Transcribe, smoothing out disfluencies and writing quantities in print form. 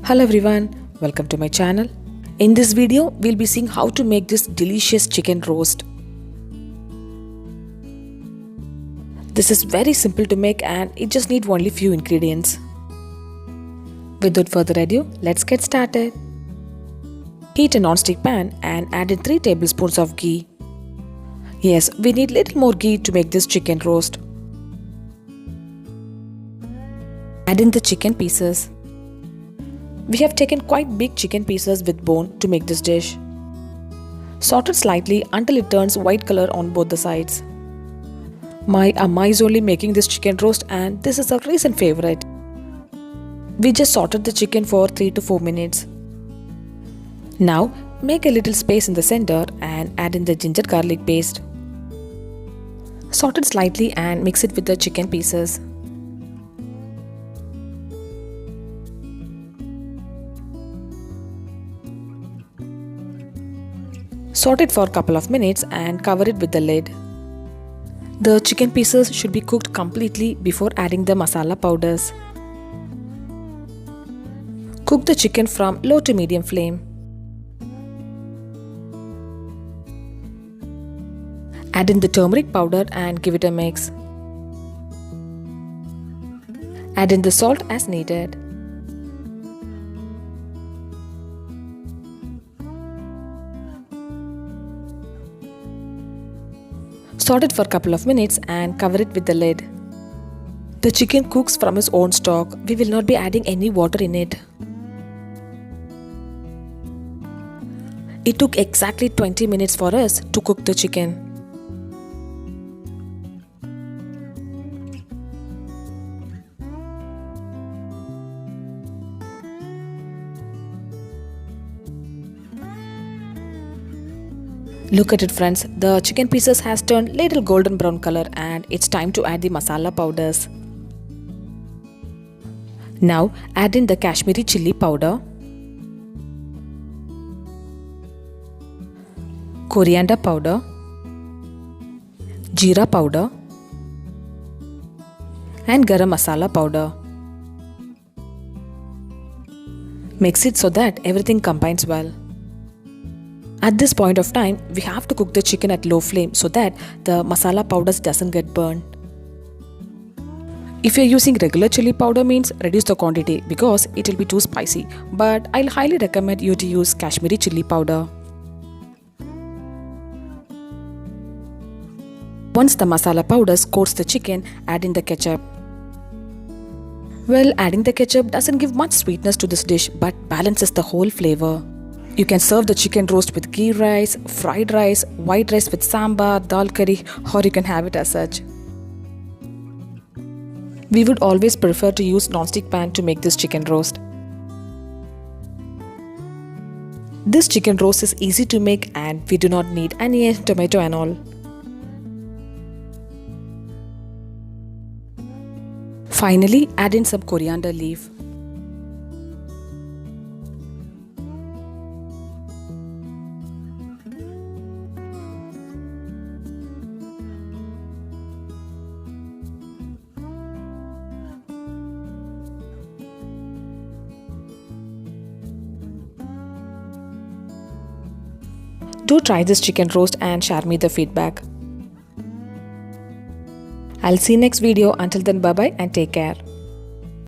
Hello everyone, welcome to my channel. In this video, we'll be seeing how to make this delicious chicken roast. This is very simple to make and it just needs only few ingredients. Without further ado, let's get started. Heat a non-stick pan and add in 3 tablespoons of ghee. Yes, we need little more ghee to make this chicken roast. Add in the chicken pieces. We have taken quite big chicken pieces with bone to make this dish. Saute it slightly until it turns white color on both the sides. My amma is only making this chicken roast and this is a recent favorite. We just sauteed the chicken for 3 to 4 minutes. Now make a little space in the center and add in the ginger garlic paste. Saute it slightly and mix it with the chicken pieces. Saute it for a couple of minutes and cover it with the lid. The chicken pieces should be cooked completely before adding the masala powders. Cook the chicken from low to medium flame. Add in the turmeric powder and give it a mix. Add in the salt as needed. Saute it for a couple of minutes and cover it with the lid. The chicken cooks from its own stock. We will not be adding any water in it. It took exactly 20 minutes for us to cook the chicken. Look at it friends, the chicken pieces has turned little golden brown color and it's time to add the masala powders. Now add in the Kashmiri chilli powder, Corriander powder, Jeera powder and Garam masala powder. Mix it so that everything combines well. At this point of time, we have to cook the chicken at low flame so that the masala powders doesn't get burned. If you're using regular chili powder means reduce the quantity because it will be too spicy, but I'll highly recommend you to use Kashmiri chili powder. Once the masala powders coats the chicken, add in the ketchup. Well, adding the ketchup doesn't give much sweetness to this dish but balances the whole flavor. You can serve the chicken roast with ghee rice, fried rice, white rice with sambar, dal curry, or you can have it as such. We would always prefer to use non-stick pan to make this chicken roast. This chicken roast is easy to make and we do not need onion, tomato and all. Finally, add in some coriander leaf. Do try this chicken roast and share me the feedback. I'll see you next video. Until then, bye bye and take care.